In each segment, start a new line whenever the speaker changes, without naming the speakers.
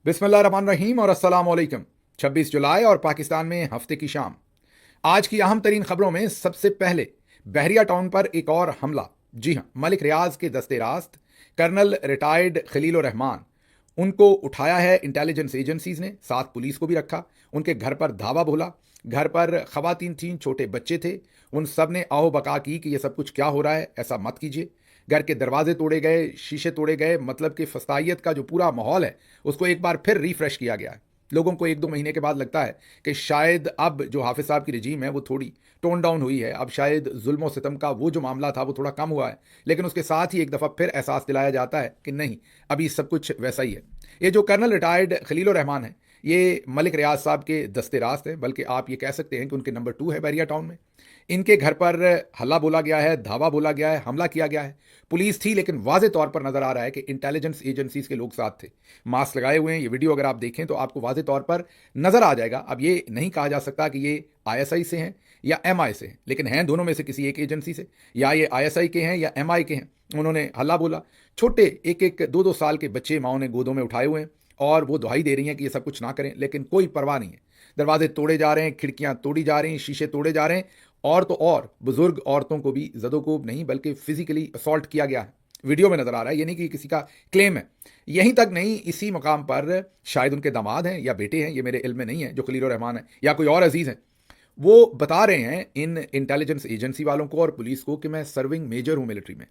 बिस्मिल्लाहिर्रहमानिर्रहीम और अस्सलाम वालेकुम। 26 जुलाई और पाकिस्तान में हफ्ते की शाम। आज की अहम तरीन खबरों में सबसे पहले बहरिया टाउन पर एक और हमला। जी हां, मलिक रियाज के दस्ते रास्त कर्नल रिटायर्ड खलील रहमान, उनको उठाया है इंटेलिजेंस एजेंसीज ने, साथ पुलिस को भी रखा। उनके घर पर धावा बोला, घर पर खवातीन थीं, छोटे बच्चे थे। उन सब ने आओ बका की कि यह सब कुछ क्या हो रहा है, ऐसा मत कीजिए। घर के दरवाजे तोड़े गए, शीशे तोड़े गए, मतलब कि फस्तायत का जो पूरा माहौल है उसको एक बार फिर रिफ्रेश किया गया है। लोगों को एक दो महीने के बाद लगता है कि शायद अब जो हाफिज साहब की रजीम है वो थोड़ी टोन डाउन हुई है, अब शायद जुल्म सितम का वो जो मामला था वो थोड़ा कम हुआ है। लेकिन उसके साथ ही एक दफ़ा फिर एहसास दिलाया जाता है कि नहीं, अभी सब कुछ वैसा ही है। ये जो कर्नल रिटायर्ड खलील रहमान है, ये मलिक रियाज साहब के दस्ते रास्त है, बल्कि आप ये कह सकते हैं कि उनके नंबर 2 है बैरिया टाउन में। इनके घर पर हल्ला बोला गया है, धावा बोला गया है, हमला किया गया है। पुलिस थी, लेकिन वाजे तौर पर नजर आ रहा है कि इंटेलिजेंस एजेंसीज के लोग साथ थे, मास्क लगाए हुए हैं। ये वीडियो अगर आप देखें तो आपको वाजे तौर पर नजर आ जाएगा। अब ये नहीं कहा जा सकता कि ये आईएसआई से हैं या एमआई से हैं, लेकिन हैं दोनों में से किसी एक एजेंसी से। या ये आईएसआई के हैं या एमआई के हैं। उन्होंने हल्ला बोला। छोटे एक एक दो दो साल के बच्चे माओ ने गोदों में उठाए हुए हैं और वो दुहाई दे रही हैं कि ये सब कुछ ना करें, लेकिन कोई परवाह नहीं है। दरवाजे तोड़े जा रहे हैं, खिड़कियां तोड़ी जा रही हैं, शीशे तोड़े जा रहे हैं। और तो और बुजुर्ग औरतों को भी जदोकोब नहीं बल्कि फिजिकली असॉल्ट किया गया है। वीडियो में नजर आ रहा है, ये नहीं कि किसी का क्लेम है। यहीं तक नहीं, इसी मकाम पर शायद उनके दामाद हैं या बेटे हैं, ये मेरे इल्म में नहीं है, जो खलील रहमान है या कोई और अजीज हैं, वो बता रहे हैं इन इंटेलिजेंस एजेंसी वालों को और पुलिस को कि मैं सर्विंग मेजर हूं मिलिट्री में।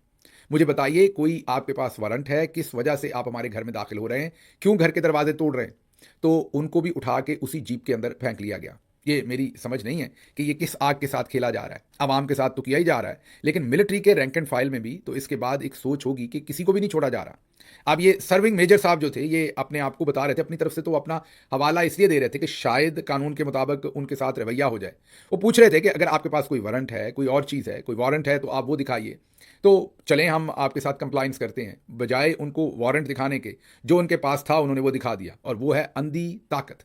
मुझे बताइए, कोई आपके पास वारंट है? किस वजह से आप हमारे घर में दाखिल हो रहे हैं? क्यों घर के दरवाजे तोड़ रहे हैं? तो उनको भी उठा के उसी जीप के अंदर फेंक लिया गया। ये मेरी समझ नहीं है कि ये किस आग के साथ खेला जा रहा है। आवाम के साथ तो किया ही जा रहा है, लेकिन मिलिट्री के रैंक एंड फाइल में भी तो इसके बाद एक सोच होगी कि किसी को भी नहीं छोड़ा जा रहा। अब ये सर्विंग मेजर साहब जो थे, ये अपने आप को बता रहे थे, अपनी तरफ से तो अपना हवाला इसलिए दे रहे थे कि शायद कानून के मुताबिक उनके साथ रवैया हो जाए। वो पूछ रहे थे कि अगर आपके पास कोई वारंट है, कोई और चीज़ है, कोई वारंट है तो आप वो दिखाइए, तो चलें हम आपके साथ कंप्लाइंस करते हैं। बजाय उनको वारंट दिखाने के, जो उनके पास था उन्होंने वो दिखा दिया, और वो है अंधी ताकत।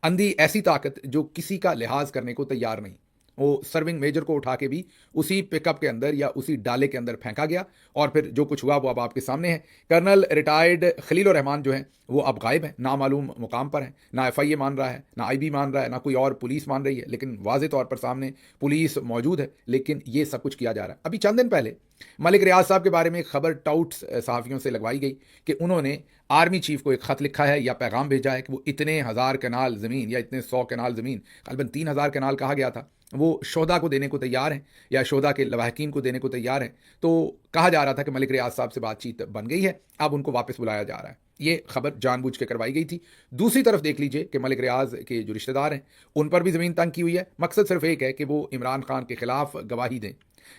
अंधी ऐसी ताकत जो किसी का लिहाज करने को तैयार नहीं। वो सर्विंग मेजर को उठा के भी उसी पिकअप के अंदर या उसी डाले के अंदर फेंका गया, और फिर जो कुछ हुआ वो अब आपके सामने है। कर्नल रिटायर्ड खलील रहमान जो है वो अब गायब है, नामालूम मुकाम पर है। ना एफआईए मान रहा है, ना आईबी मान रहा है, ना कोई और पुलिस मान रही है, लेकिन वाजे तौर पर सामने पुलिस मौजूद है। लेकिन ये सब कुछ किया जा रहा है। अभी चंद दिन पहले मलिक रियाज साहब के बारे में एक खबर टाउट्स सहाफ़ियों से लगवाई गई कि उन्होंने आर्मी चीफ को एक खत लिखा है या पैगाम भेजा है कि वो इतने हज़ार कनाल ज़मीन या इतने 100 कनाल ज़मीन, करीबन 3,000 कनाल कहा गया था, वो शोधा को देने को तैयार हैं या शोधा के लवाहकीन को देने को तैयार हैं। तो कहा जा रहा था कि मलिक रियाज साहब से बातचीत बन गई है, अब उनको वापस बुलाया जा रहा है। ये खबर जानबूझ के करवाई गई थी। दूसरी तरफ देख लीजिए कि मलिक रियाज के जो रिश्तेदार हैं उन पर भी ज़मीन तंग की हुई है। मकसद सिर्फ एक है कि वो इमरान खान के खिलाफ गवाही दें,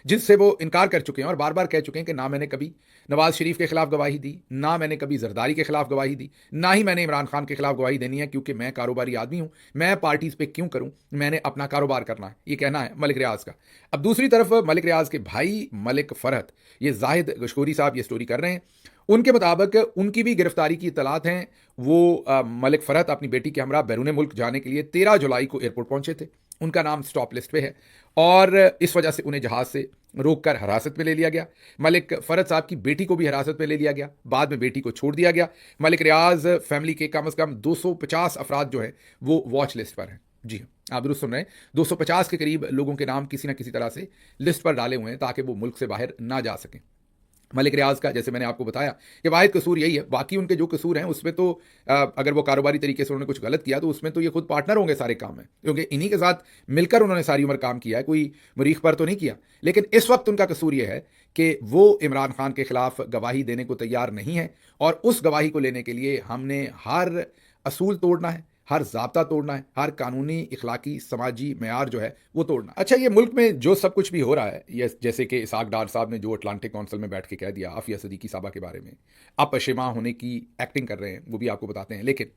जिससे वो इनकार कर चुके हैं और बार बार कह चुके हैं कि ना मैंने कभी नवाज शरीफ के खिलाफ गवाही दी, ना मैंने कभी जरदारी के खिलाफ गवाही दी, ना ही मैंने इमरान खान के खिलाफ गवाही देनी है, क्योंकि मैं कारोबारी आदमी हूं, मैं पार्टीज पे क्यों करूं, मैंने अपना कारोबार करना है। ये कहना है मलिक रियाज का। अब दूसरी तरफ मलिक रियाज के भाई मलिक फरहत, ये जाहिद गशकोरी साहब ये स्टोरी कर रहे हैं। उनके मुताबिक उनकी भी गिरफ्तारी की इतलात हैं। वो मलिक फरहत अपनी बेटी के हमरा बैरून मुल्क जाने के लिए 13 जुलाई को एयरपोर्ट पहुंचे थे। उनका नाम स्टॉप लिस्ट पे है और इस वजह से उन्हें जहाज से रोककर हिरासत में ले लिया गया। मलिक फरहत साहब की बेटी को भी हिरासत में ले लिया गया, बाद में बेटी को छोड़ दिया गया। मलिक रियाज फैमिली के कम से कम 250 अफराद जो है वो वॉच लिस्ट पर हैं। जी हाँ, आप दुरुस्त सुन रहे हैं, 250 के करीब लोगों के नाम किसी ना किसी तरह से लिस्ट पर डाले हुए हैं ताकि वो मुल्क से बाहर ना जा सकें। मलिक रियाज का, जैसे मैंने आपको बताया, कि वाहिद कसूर यही है। बाकी उनके जो कसूर हैं उसमें तो अगर वो कारोबारी तरीके से उन्होंने कुछ गलत किया तो उसमें तो ये खुद पार्टनर होंगे सारे काम में, क्योंकि इन्हीं के साथ मिलकर उन्होंने सारी उम्र काम किया है, कोई मरीख पर तो नहीं किया। लेकिन इस वक्त उनका कसूर यह है कि वो इमरान खान के खिलाफ गवाही देने को तैयार नहीं है, और उस गवाही को लेने के लिए हमने हर असूल तोड़ना है, हर ज़ाब्ता तोड़ना है, हर कानूनी इखलाकी समाजी मेयार जो है वो तोड़ना है। अच्छा, ये मुल्क में जो सब कुछ भी हो रहा है, ये जैसे कि इसाक डार साहब ने जो अटलांटिक काउंसिल में बैठ के कह दिया आफिया सदीकी साहबा के बारे में, आप पशेमा होने की एक्टिंग कर रहे हैं, वो भी आपको बताते हैं। लेकिन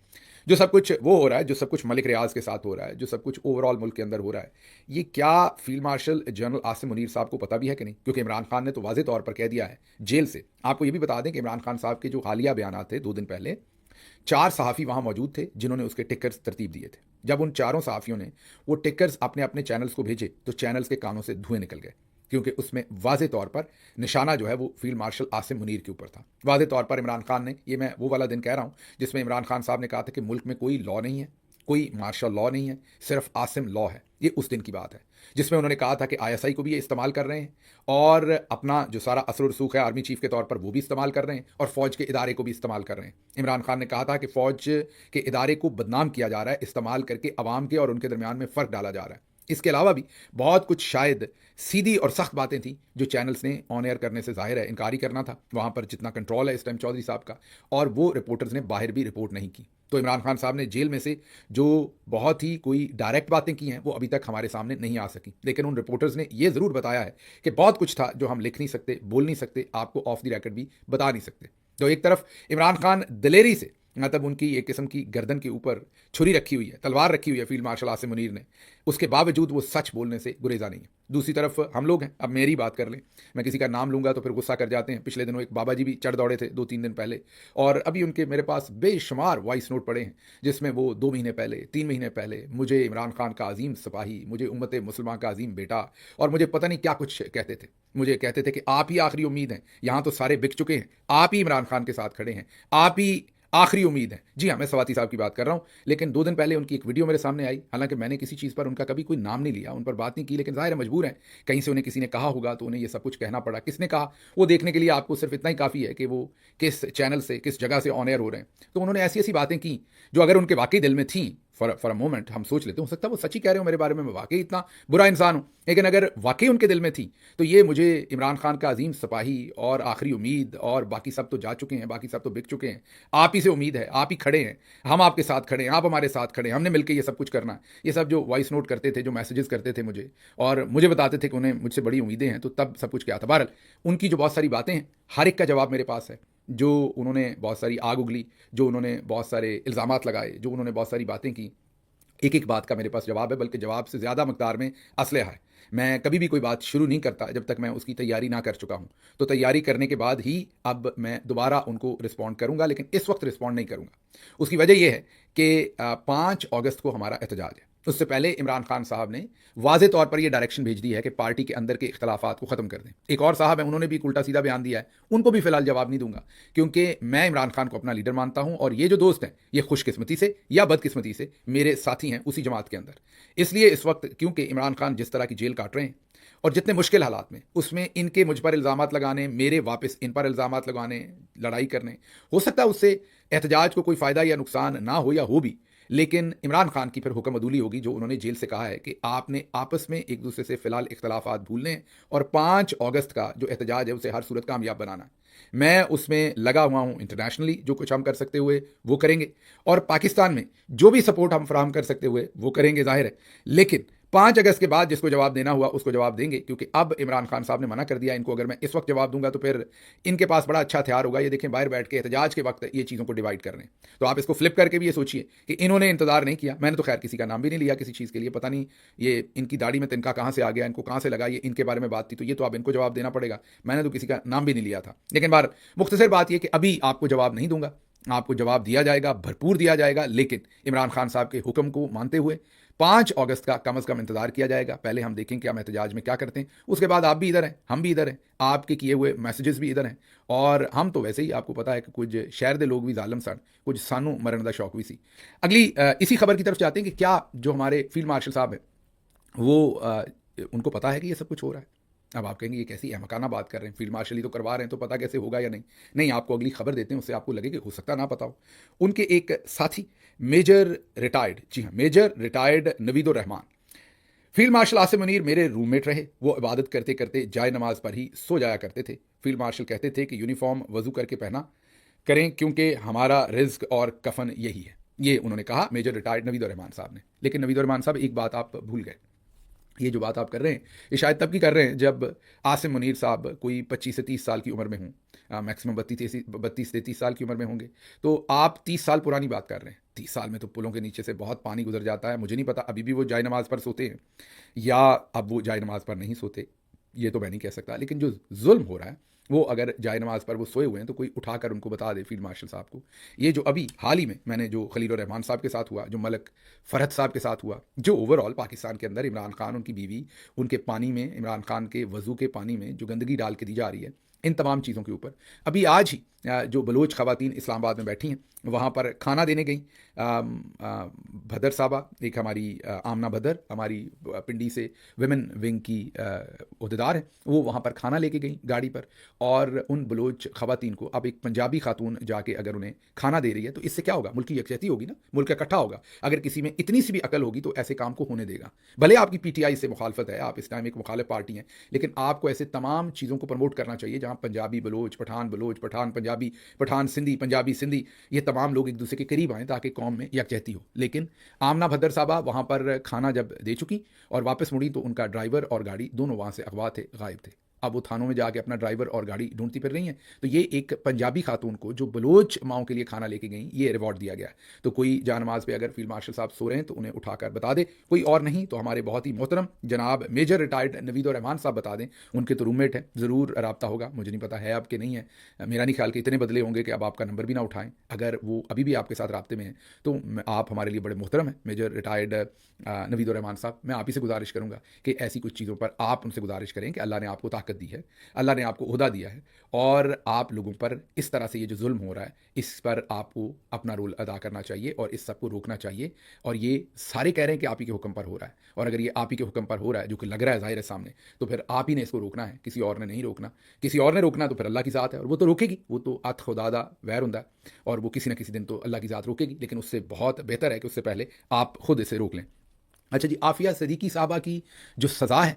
जो सब कुछ वो हो रहा है, जो सब कुछ मलिक रियाज के साथ हो रहा है, जो सब कुछ ओवरऑल मुल्क के अंदर हो रहा है, ये क्या field marshal general Asim Munir साहब को पता भी है कि नहीं? क्योंकि इमरान खान ने तो वाज़ेह तौर पर कह दिया है जेल से। आपको ये भी बता दें कि इमरान खान साहब के जो हालिया बयान थे 2 दिन पहले, 4 सहाफ़ी वहाँ मौजूद थे जिन्होंने उसके टिकर्स तरतीब दिए थे। जब उन चारों सहाफ़ियों ने वो टिकर्स अपने अपने चैनल्स को भेजे तो चैनल्स के कानों से धुएं निकल गए। क्योंकि उसमें वाज़े तौर पर निशाना जो है वो फील्ड मार्शल आसिम मुनीर के ऊपर था। वाज़े तौर पर इमरान खान ने, ये मैं वो वाला दिन कह रहा हूँ जिसमें इमरान खान साहब ने कहा था कि मुल्क में कोई लॉ नहीं है, कोई मार्शल लॉ नहीं है, सिर्फ आसिम लॉ है। ये उस दिन की बात है जिसमें उन्होंने कहा था कि आईएसआई को भी ये इस्तेमाल कर रहे हैं और अपना जो सारा असर रसूख है आर्मी चीफ के तौर पर वो भी इस्तेमाल कर रहे हैं और फौज के इदारे को भी इस्तेमाल कर रहे हैं। इमरान खान ने कहा था कि फौज के इदारे को बदनाम किया जा रहा है, इस्तेमाल करके अवाम के और उनके दरमियान में फ़र्क डाला जा रहा है। इसके अलावा भी बहुत कुछ शायद सीधी और सख्त बातें थी जो चैनल्स ने ऑन एयर करने से जाहिर है इनकार ही करना था। वहाँ पर जितना कंट्रोल है इस टाइम चौधरी साहब का, और वो रिपोर्टर्स ने बाहर भी रिपोर्ट नहीं की। तो इमरान खान साहब ने जेल में से जो बहुत ही कोई डायरेक्ट बातें की हैं वो अभी तक हमारे सामने नहीं आ सकी, लेकिन उन रिपोर्टर्स ने ये ज़रूर बताया है कि बहुत कुछ था जो हम लिख नहीं सकते, बोल नहीं सकते, आपको ऑफ द रिकॉर्ड भी बता नहीं सकते। तो एक तरफ इमरान खान दिलेरी से, मतलब उनकी एक किस्म की गर्दन के ऊपर छुरी रखी हुई है, तलवार रखी हुई है फील्ड मार्शल आसिम मुनीर ने, उसके बावजूद वो सच बोलने से गुरेजा नहीं है। दूसरी तरफ हम लोग हैं, अब मेरी बात कर लें, मैं किसी का नाम लूंगा तो फिर गुस्सा कर जाते हैं। पिछले दिनों एक बाबा जी भी चढ़ दौड़े थे 2-3 दिन पहले, और अभी उनके मेरे पास बेशुमार वॉइस नोट पड़े हैं जिसमें वो 2 महीने पहले, 3 महीने पहले मुझे इमरान खान का अजीम सिपाही, मुझे उम्मत मुसलमान का अजीम बेटा, और मुझे पता नहीं क्या कुछ कहते थे। मुझे कहते थे कि आप ही आखिरी उम्मीद हैं, यहाँ तो सारे बिक चुके हैं, आप ही इमरान खान के साथ खड़े हैं, आप ही आखिरी उम्मीद है। जी हाँ, मैं सवाती साहब की बात कर रहा हूँ। लेकिन 2 दिन पहले उनकी एक वीडियो मेरे सामने आई, हालांकि मैंने किसी चीज़ पर उनका कभी कोई नाम नहीं लिया, उन पर बात नहीं की, लेकिन जाहिर है मजबूर है, कहीं से उन्हें किसी ने कहा होगा तो उन्हें ये सब कुछ कहना पड़ा। किसने कहा वो देखने के लिए आपको सिर्फ इतना ही काफ़ी है कि वो किस चैनल से, किस जगह से ऑन एयर हो रहे हैं। तो उन्होंने ऐसी ऐसी बातें की जो अगर उनके वाकई दिल में थी, फॉर अ मोमेंट हम सोच लेते, हो सकता है वो सच ही कह रहे हो मेरे बारे में, मैं वाकई इतना बुरा इंसान हूँ, लेकिन अगर वाकई उनके दिल में थी तो ये मुझे इमरान खान का अजीम सिपाही और आखिरी उम्मीद, और बाकी सब तो जा चुके हैं, बाकी सब तो बिक चुके हैं, आप ही से उम्मीद है, आप ही खड़े हैं, हम आपके साथ खड़े हैं, आप हमारे साथ खड़े हैं, हमने मिलकर ये सब कुछ करना है। ये सब जो वॉइस नोट करते थे, जो मैसेजेस करते थे मुझे, और मुझे बताते थे कि उन्हें मुझसे बड़ी उम्मीदें हैं, तो तब सब कुछ क्या था। बहरहाल उनकी जो बहुत सारी बातें हैं, हर एक का जवाब मेरे पास है। जो उन्होंने बहुत सारी आग उगली, जो उन्होंने बहुत सारे इल्ज़ामात लगाए, जो उन्होंने बहुत सारी बातें की, एक एक बात का मेरे पास जवाब है, बल्कि जवाब से ज़्यादा मकदार में असलहा है। मैं कभी भी कोई बात शुरू नहीं करता जब तक मैं उसकी तैयारी ना कर चुका हूँ। तो तैयारी करने के बाद ही अब मैं दोबारा उनको रिस्पॉन्ड करूँगा, लेकिन इस वक्त रिस्पॉन्ड नहीं करूँगा। उसकी वजह यह है कि 5 अगस्त को हमारा एहतजाज है। उससे पहले इमरान खान साहब ने वाज़े तौर पर यह डायरेक्शन भेज दी है कि पार्टी के अंदर के इख्तलाफात को ख़त्म कर दें। एक और साहब हैं, उन्होंने भी उल्टा सीधा बयान दिया है, उनको भी फ़िलहाल जवाब नहीं दूंगा, क्योंकि मैं इमरान खान को अपना लीडर मानता हूं, और ये जो दोस्त हैं ये खुशकिस्मती से या बदकिस्मती से मेरे साथी हैं उसी जमात के अंदर। इसलिए इस वक्त क्योंकि इमरान खान जिस तरह की जेल काट रहे हैं और जितने मुश्किल हालात में, उसमें इनके मुझ पर इल्ज़ामात लगाने, मेरे वापस इन पर इल्ज़ामात लगाने, लड़ाई करने, हो सकता है उससे एहतजाज को कोई फ़ायदा या नुकसान ना हो या हो भी, लेकिन इमरान खान की फिर हुक्म अदूली होगी, जो उन्होंने जेल से कहा है कि आपने आपस में एक दूसरे से फिलहाल इख्तलाफात भूलने हैं और 5 अगस्त का जो एहतजाज है उसे हर सूरत कामयाब बनाना है। मैं उसमें लगा हुआ हूँ। इंटरनेशनली जो कुछ हम कर सकते हुए वो करेंगे, और पाकिस्तान में जो भी सपोर्ट हम फराहम कर सकते हुए वो करेंगे, जाहिर है। लेकिन 5 अगस्त के बाद जिसको जवाब देना हुआ उसको जवाब देंगे, क्योंकि अब इमरान खान साहब ने मना कर दिया। इनको अगर मैं इस वक्त जवाब दूंगा तो फिर इनके पास बड़ा अच्छा हथियार होगा। ये देखें, बाहर बैठ के एहतजाज के वक्त ये चीज़ों को डिवाइड कर रहे हैं। तो आप इसको फ्लिप करके भी ये सोचिए कि इन्होंने इंतजार नहीं किया। मैंने तो खैर किसी का नाम भी नहीं लिया किसी चीज़ के लिए, पता नहीं ये इनकी दाढ़ी में तिनका कहाँ से आ गया, इनको कहाँ से लगा, ये इनके बारे में बात थी, तो ये तो अब इनको जवाब देना पड़ेगा। मैंने तो किसी का नाम भी नहीं लिया था। लेकिन बार मुख्तसर बात यह कि अभी आपको जवाब नहीं दूंगा, आपको जवाब दिया जाएगा, भरपूर दिया जाएगा, लेकिन इमरान खान साहब के हुक्म को मानते हुए 5 अगस्त का कम से कम इंतजार किया जाएगा। पहले हम देखें कि हम एहतजाज में क्या करते हैं, उसके बाद आप भी इधर हैं, हम भी इधर हैं, आपके किए हुए मैसेजेस भी इधर हैं, और हम तो वैसे ही आपको पता है कि कुछ शहर दे लोग भी जालम सन, कुछ सानू मरण का शौक भी सी। अगली इसी खबर की तरफ चाहते हैं कि क्या जो हमारे फील्ड मार्शल साहब हैं वो उनको पता है कि ये सब कुछ हो रहा है। अब आप कहेंगे ये कैसी अहमकाना बात कर रहे हैं, फील्ड मार्शल ही तो करवा रहे हैं, तो पता कैसे होगा या नहीं। नहीं, आपको अगली खबर देते हैं, उससे आपको लगे कि हो सकता ना पता हो। उनके एक साथी मेजर रिटायर्ड, जी हाँ, major retired Naveedur Rehman, field marshal Asim Munir मेरे रूममेट रहे। वो इबादत करते करते जाय नमाज पर ही सो जाया करते थे। फील्ड मार्शल कहते थे कि यूनिफॉर्म वजू करके पहना करें, क्योंकि हमारा रिज्क और कफन यही है। ये उन्होंने कहा मेजर रिटायर्ड नवीदुर रहमान साहब ने। लेकिन नवीदुर रहमान साहब, एक बात आप भूल गए। ये जो बात आप कर रहे हैं ये शायद तब की कर रहे हैं जब आसिम मुनीर साहब कोई 25 से 30 साल की उम्र में हों, मैक्सिमम 32 से 30 साल की उम्र में होंगे। तो आप 30 साल पुरानी बात कर रहे हैं। 30 साल में तो पुलों के नीचे से बहुत पानी गुजर जाता है। मुझे नहीं पता अभी भी वो जाय नमाज पर सोते हैं या अब वो जाय नमाज पर नहीं सोते, ये तो मैं नहीं कह सकता। लेकिन जो जुल्म हो रहा है वो अगर जाए नमाज पर वो सोए हुए हैं तो कोई उठाकर उनको बता दे फील्ड मार्शल साहब को। ये जो अभी हाल ही में मैंने जो खलील रहमान साहब के साथ हुआ, जो मलक फ़रहत साहब के साथ हुआ, जो ओवरऑल पाकिस्तान के अंदर इमरान खान, उनकी बीवी, उनके पानी में, इमरान खान के वज़ू के पानी में जो गंदगी डाल के दी जा रही है, इन तमाम चीज़ों के ऊपर अभी आज ही जो बलोच ख़वातीन इस्लामाबाद में बैठी हैं वहाँ पर खाना देने गई। भदर साहबा, एक हमारी आमना भदर, हमारी पिंडी से विमेन विंग की अहदेदार हैं, वो वहाँ पर खाना लेके गई गाड़ी पर। और उन बलोच ख़वातीन को अब एक पंजाबी खातून जाके अगर उन्हें खाना दे रही है तो इससे क्या होगा? मुल्क की यकजहती होगी ना, मुल्क इकट्ठा होगा। अगर किसी में इतनी सी भी अकल होगी तो ऐसे काम को होने देगा। भले आपकी पीटीआई से मुखालफत है, आप इस टाइम एक मुखालिफ पार्टी हैं, लेकिन आपको ऐसे तमाम चीज़ों को प्रमोट करना चाहिए जहाँ पंजाबी बलोच, पठान पंजाबी, पठान सिंधी, पंजाबी सिंधी, ये तमाम लोग एक दूसरे के करीब आएँ ताकि कौम में यकजहती हो। लेकिन आमना भद्दर साहबा वहाँ पर खाना जब दे चुकी और वापस मुड़ी तो उनका ड्राइवर और गाड़ी दोनों वहाँ से अगवा थे, गायब थे। अब वो थानों में जाके अपना ड्राइवर और गाड़ी ढूंढती फिर रही हैं। तो ये एक पंजाबी खातून को जो बलोच माओं के लिए खाना लेके गई, ये रिवॉर्ड दिया गया है। तो कोई जानमाज पे अगर फील्ड मार्शल साहब सो रहे हैं तो उन्हें उठाकर बता दे, कोई और नहीं तो हमारे बहुत ही मोहतरम जनाब मेजर रिटायर्ड नवीद रहमान साहब बता दें, उनके तो रूममेट हैं, ज़रूर रब्ता होगा, मुझे नहीं पता है अब कि नहीं है, मेरा नहीं ख्याल कि इतने बदले होंगे कि अब आपका नंबर भी ना उठाएं। अगर वो अभी भी आपके साथ रब्ते में हैं तो आप हमारे लिए बड़े मोहतरम हैं, मेजर रिटायर्ड नवीद रहमान साहब। मैं आप ही से गुजारिश करूँगा कि ऐसी कुछ चीज़ों पर आप उनसे गुजारिश करें कि अल्लाह ने आपको ताकत दी है, अल्लाह ने आपको ओहदा दिया है और आप लोगों पर इस तरह से ये जो जुल्म हो रहा है इस पर आपको अपना रोल अदा करना चाहिए और इस सब को रोकना चाहिए। और ये सारे कह रहे हैं कि आप ही के हुक्म पर हो रहा है, और अगर ये आप ही के हुक्म पर हो रहा है जो कि लग रहा है ज़ाहिर है सामने, तो फिर आप ही ने इसको रोकना है, किसी और ने नहीं रोकना। किसी और ने रोकना तो फिर अल्लाह की ज़ात है और वो तो रोकेगी, वो तो अत खुदादा वैर हुंदा है और वो किसी न किसी दिन तो अल्लाह की ज़ात रोकेगी। लेकिन उससे बहुत बेहतर है कि उससे पहले आप खुद इसे रोक लें। अच्छा जी, आफिया सदीकी साहबा की जो सज़ा है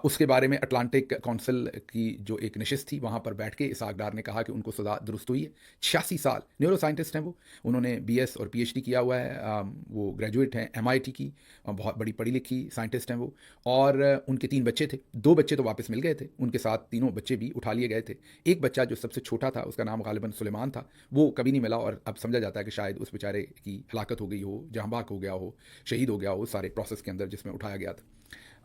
उसके बारे में अटलांटिक काउंसिल की जो एक नशिस्त थी वहाँ पर बैठ के इसहाक डार ने कहा कि उनको सज़ा दुरुस्त हुई है। 86 साल, न्यूरो साइंटिस्ट हैं वो, उन्होंने बीएस और पीएचडी किया हुआ है, वो ग्रेजुएट हैं एमआईटी की, बहुत बड़ी पढ़ी लिखी साइंटिस्ट हैं वो। और उनके 3 बच्चे थे, 2 बच्चे तो वापस मिल गए थे, उनके साथ तीनों बच्चे भी उठा लिए गए थे। एक बच्चा जो सबसे छोटा था उसका नाम गालिबन सुलेमान था, वो कभी नहीं मिला और अब समझा जाता है कि शायद उस बेचारे की हलाकत हो गई हो, जहाँ हो गया हो, शहीद हो गया हो सारे प्रोसेस के अंदर जिसमें उठाया गया था।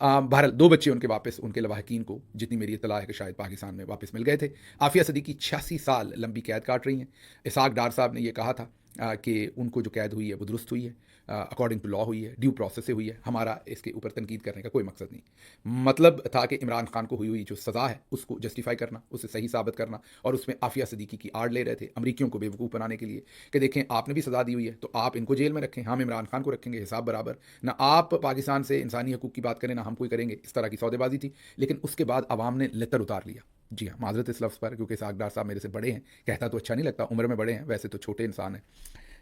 बहरहाल 2 बच्चे उनके वापस, उनके लवाहकीन को जितनी मेरी इत्तला है कि शायद पाकिस्तान में वापस मिल गए थे। आफिया सदीकी 86 साल लंबी कैद काट रही हैं। इसहाक डार साहब ने यह कहा था कि उनको जो कैद हुई है वो दुरुस्त हुई है, अकॉर्डिंग टू लॉ हुई है, ड्यू प्रोसेस से हुई है। हमारा इसके ऊपर तनकीद करने का कोई मकसद नहीं। मतलब था कि इमरान खान को हुई हुई जो सज़ा है उसको जस्टिफाई करना, उसे सही साबित करना, और उसमें आफिया सदीकी की आड़ ले रहे थे अमरीकियों को बेवकूफ़ बनाने के लिए कि देखें आपने भी सज़ा दी हुई है तो आप इनको जेल में रखें, हम इमरान खान को रखेंगे, हिसाब बराबर। ना आप पाकिस्तान से इंसानी हकूक़ की बात करें ना हम कोई करेंगे, इस तरह की सौदेबाजी थी। लेकिन उसके बाद अवाम ने लितर उतार लिया। जी हाँ, माजरत इस लफ्ज़ पर, क्योंकि इसहाक डार साहब मेरे से बड़े हैं, कहता तो अच्छा नहीं लगता, उम्र में बड़े हैं, वैसे तो छोटे इंसान हैं,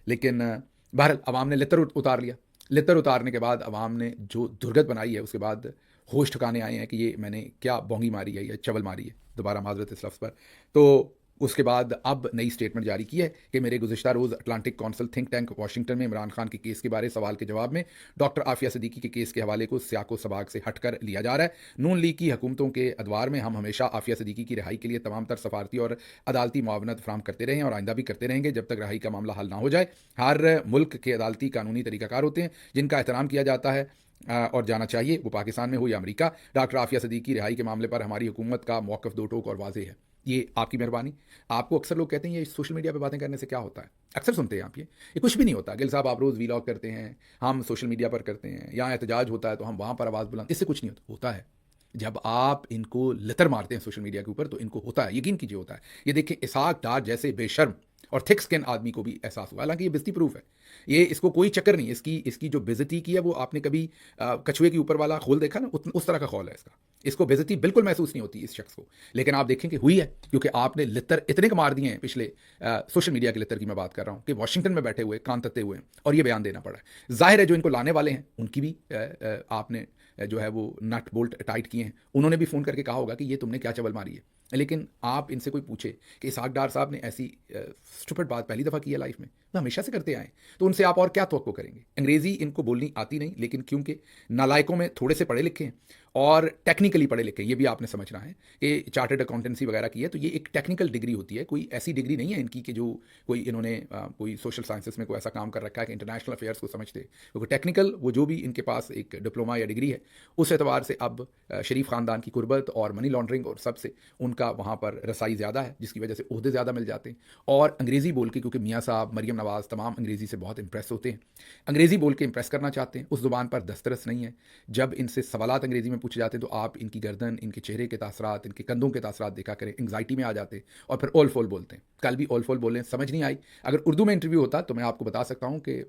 लेकिन बहरहाल अवाम ने लितर उतार लिया। लितर उतारने के बाद अवाम ने जो दुर्गत बनाई है उसके बाद होश ठिकाने आए हैं कि ये मैंने क्या बोंगी मारी है या चवल मारी है, दोबारा माजरत इस लफ्ज़ पर। तो उसके बाद अब नई स्टेटमेंट जारी की है कि मेरे गुज़िश्ता रोज़ Atlantic council think tank Washington में इमरान खान के केस के बारे सवाल के जवाब में डॉक्टर आफिया सदीकी के केस के हवाले को सियाको सबाक से हटकर लिया जा रहा है। नून लीग की हुकूमतों के अदवार में हम हमेशा आफिया सदीकी की रिहाई के लिए तमाम तर सफारती और अदालती मुआवनत फ्राहम करते रहे हैं और आइंदा भी करते रहेंगे जब तक रिहाई का मामला हल ना हो जाए। हर मुल्क के अदालती कानूनी तरीक़ाकार होते हैं जिनका एहतराम किया जाता है और जाना चाहिए, वो पाकिस्तान में हो या अमेरिका। डॉक्टर आफिया सदीकी की रिहाई के मामले पर हमारी हुकूमत का मौक़िफ़ दो टोक और वाज़ेह है। ये आपकी मेहरबानी। आपको अक्सर लोग कहते हैं ये सोशल मीडिया पे बातें करने से क्या होता है, अक्सर सुनते हैं आप ये कुछ भी नहीं होता। गिल साहब आप रोज़ वीलॉग करते हैं, हम सोशल मीडिया पर करते हैं, यहाँ एहतजाज होता है तो हम वहाँ पर आवाज़ बुलंद, इससे कुछ नहीं होता है। जब आप इनको लितर मारते हैं सोशल मीडिया के ऊपर तो इनको होता है, यकीन कीजिए होता है। ये देखिए इसहाक डार जैसे बेशर्म और थिक स्किन आदमी को भी एहसास हुआ, हालांकि ये बेइज्जती प्रूफ है, ये इसको कोई चक्कर नहीं। इसकी जो बेइज्जती की है वो आपने कभी कछुए के ऊपर वाला खोल देखा ना, उस तरह का खोल है इसका। इसको बेइज्जती बिल्कुल महसूस नहीं होती इस शख्स को, लेकिन आप देखें कि हुई है क्योंकि आपने लितर इतने को मार दिए हैं पिछले सोशल मीडिया के लितर की मैं बात कर रहा हूँ कि वाशिंगटन में बैठे हुए कान तत्ते हुए हैं और ये बयान देना पड़ा है। जाहिर है जो इनको लाने वाले हैं उनकी भी आपने जो है वो नट बोल्ट टाइट किए हैं, उन्होंने भी फ़ोन करके कहा होगा कि ये तुमने क्या चवल मारी है। लेकिन आप इनसे कोई पूछे कि इसहाक डार साहब ने ऐसी स्टूपिड बात पहली दफ़ा की है लाइफ में, तो हमेशा से करते आए, तो उनसे आप और क्या तवक्को करेंगे। अंग्रेज़ी इनको बोलनी आती नहीं, लेकिन क्योंकि नालायकों में थोड़े से पढ़े लिखे हैं और टेक्निकली पढ़े लिखे, ये भी आपने समझना है कि चार्टर्ड अकाउंटेंसी वगैरह की है, तो ये एक टेक्निकल डिग्री होती है, कोई ऐसी डिग्री नहीं है इनकी कि जो कोई इन्होंने कोई सोशल साइंसेस में कोई ऐसा काम कर रखा है कि इंटरनेशनल अफेयर्स को समझते, क्योंकि टेक्निकल वो जो भी इनके पास एक डिप्लोमा या डिग्री है, उस एतबार से अब शरीफ ख़ानदान की कुर्बत और मनी लॉन्ड्रिंग और सबसे उनका वहाँ पर रसाई ज़्यादा है, जिसकी वजह से ओहदे ज़्यादा मिल जाते हैं। और अंग्रेज़ी बोल के, क्योंकि मियाँ साहब, मरीम नवाज़ तमाम अंग्रेज़ी से बहुत इंप्रेस होते हैं, अंग्रेज़ी बोल के इंप्रेस करना चाहते हैं, उस ज़ुबान पर दस्तरस नहीं है। जब इनसे सवालात अंग्रेज़ी में पूछे जाते हैं तो आप इनकी गर्दन, इनके चेहरे के तासरात, इनके कंधों के तासरात देखा करें, एंग्जाइटी में आ जाते हैं और फिर ओल फोल बोलते हैं। कल भी ओल फोल बोले, समझ नहीं आई। अगर उर्दू में इंटरव्यू होता तो मैं आपको बता सकता हूँ कि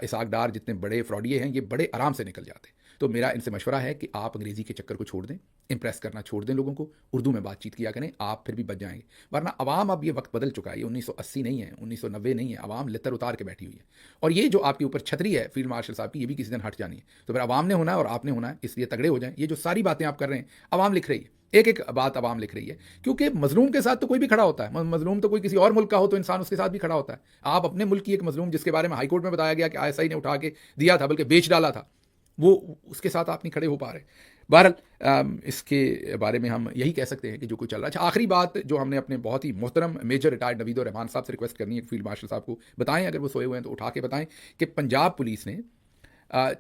इसहाक डार जितने बड़े फ्रॉडिये हैं, ये बड़े आराम से निकल जाते। तो मेरा इनसे मशवरा है कि आप अंग्रेज़ी के चक्कर को छोड़ दें, इंप्रेस करना छोड़ दें लोगों को, उर्दू में बातचीत किया करें, आप फिर भी बच जाएंगे। वरना अवाम, अब ये वक्त बदल चुका है, ये 1980 नहीं है, 1990 नहीं है, अवाम लितर उतार के बैठी हुई है। और ये जो आपके ऊपर छतरी है फील्ड मार्शल साहब की, ये भी किसी दिन हट जानी है। तो फिर अवाम ने होना है और आपने होना है, इसलिए तगड़े हो जाएं। ये जो सारी बातें आप कर रहे हैं, अवाम लिख रही है, एक एक बात अवाम लिख रही है, क्योंकि मजलूम के साथ तो कोई भी खड़ा होता है। मजलूम तो कोई किसी और मुल्क का हो तो इंसान उसके साथ भी खड़ा होता है। आप अपने मुल्क की एक मजलूम, जिसके बारे में हाईकोर्ट में बताया गया कि आईएसआई ने उठा के दिया था, बल्कि बेच डाला था, वो उसके साथ आप नहीं खड़े हो पा रहे। बहरहाल इसके बारे में हम यही कह सकते हैं कि जो कुछ चल रहा है। अच्छा, आखिरी बात जो हमने अपने बहुत ही मोहतरम मेजर रिटायर्ड नवीद रहमान साहब से रिक्वेस्ट करनी है, फील्ड मार्शल साहब को बताएं, अगर वो सोए हुए हैं तो उठा के बताएं कि पंजाब पुलिस ने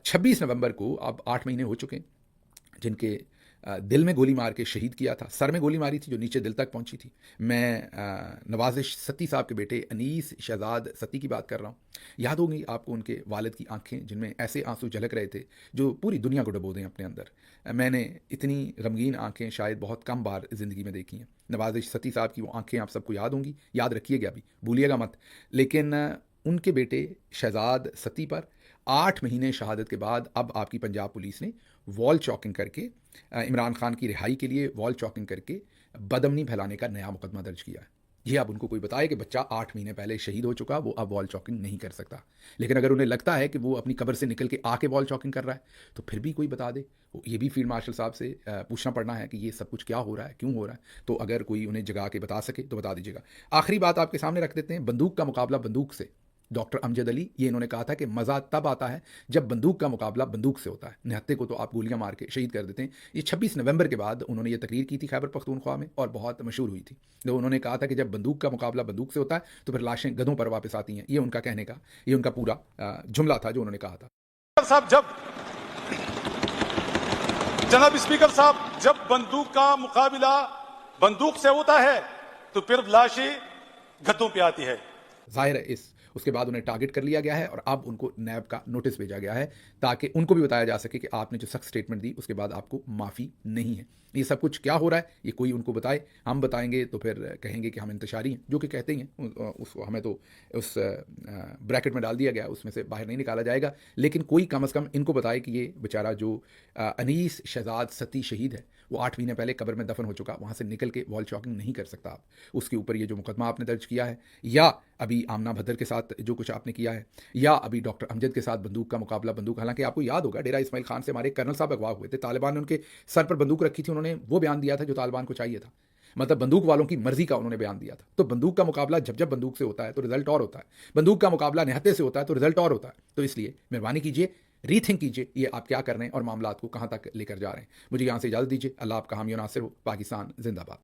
26 नवंबर को, अब 8 महीने हो चुके हैं, जिनके दिल में गोली मार के शहीद किया था, सर में गोली मारी थी जो नीचे दिल तक पहुंची थी। मैं नवाजिश सत्ती साहब के बेटे अनीस शहजाद सत्ती की बात कर रहा हूँ। याद होगी आपको उनके वालिद की आंखें, जिनमें ऐसे आंसू झलक रहे थे जो पूरी दुनिया को डुबो दें अपने अंदर। मैंने इतनी गमगीन आंखें शायद बहुत कम बार ज़िंदगी में देखी हैं। नवाजिश सत्ती साहब की वो आंखें आप सबको याद होंगी, याद रखिएगा, अभी भूलिएगा मत। लेकिन उनके बेटे शहजाद सत्ती पर 8 महीने शहादत के बाद अब आपकी पंजाब पुलिस ने वॉल चॉकिंग करके, इमरान खान की रिहाई के लिए वॉल चॉकिंग करके बदअमनी फैलाने का नया मुकदमा दर्ज किया है। ये अब उनको कोई बताए कि बच्चा 8 महीने पहले शहीद हो चुका, वो अब वॉल चॉकिंग नहीं कर सकता। लेकिन अगर उन्हें लगता है कि वो अपनी कब्र से निकल के आके वॉल चॉकिंग कर रहा है, तो फिर भी कोई बता दे। ये भी फील्ड मार्शल साहब से पूछना पड़ना है कि ये सब कुछ क्या हो रहा है, क्यों हो रहा है। तो अगर कोई उन्हें जगा के बता सके तो बता दीजिएगा। आखिरी बात आपके सामने रख देते हैं, बंदूक का मुकाबला बंदूक से। डॉक्टर अमजद अली, ये इन्होंने कहा था कि मज़ा तब आता है जब बंदूक का मुकाबला बंदूक से होता है। निहत्ते को तो आप गोलियां मार के शहीद कर देते हैं। ये 26 नवंबर के बाद उन्होंने ये तकरीर की थी खैबर पख्तूनख्वा में और बहुत मशहूर हुई थी। तो उन्होंने कहा था कि जब बंदूक का मुकाबला बंदूक से होता है तो फिर लाशें गधों पर वापस आती हैं। ये उनका कहने का, ये उनका पूरा जुमला था जो उन्होंने कहा था।
साहब, जनाब स्पीकर साहब, जब बंदूक का मुकाबला बंदूक से होता है तो फिर लाशें गधों पे आती है।
जाहिर है उसके बाद उन्हें टारगेट कर लिया गया है और अब उनको नैब का नोटिस भेजा गया है ताकि उनको भी बताया जा सके कि आपने जो सख्त स्टेटमेंट दी उसके बाद आपको माफ़ी नहीं है। ये सब कुछ क्या हो रहा है ये कोई उनको बताए, हम बताएंगे तो फिर कहेंगे कि हम इंतशारी हैं, जो कि कहते ही हैं। उसको हमें तो उस ब्रैकेट में डाल दिया गया, उसमें से बाहर नहीं निकाला जाएगा। लेकिन कोई कम अज़ कम इनको बताए कि ये बेचारा जो अनीस शहजाद सत्ती शहीद है, वो 8 महीने पहले कब्र में दफन हो चुका, वहाँ से निकल के वॉल चॉकिंग नहीं कर सकता आप। उसके ऊपर ये जो मुकदमा आपने दर्ज किया है, या अभी आमना भद्दर के साथ जो कुछ आपने किया है, या अभी डॉक्टर अमजद के साथ बंदूक का मुकाबला बंदूक। हालांकि आपको याद होगा डेरा इस्माइल खान से हमारे कर्नल साहब अगवा हुए थे, तालिबान ने उनके सर पर बंदूक रखी थी, उन्होंने वो बयान दिया था जो तालिबान को चाहिए था। मतलब बंदूक वालों की मर्जी का उन्होंने बयान दिया था। तो बंदूक का मुकाबला जब जब बंदूक से होता है तो रिजल्ट और होता है, बंदूक का मुकाबला निहत्ते से होता है तो रिजल्ट और होता है। तो इसलिए मेहरबानी कीजिए, रीथिंक कीजिए ये आप क्या कर रहे हैं और मामलात को कहाँ तक लेकर जा रहे हैं। मुझे यहाँ से इजाज़त दीजिए। अल्लाह आपका हामी और नासिर हो। पाकिस्तान जिंदाबाद।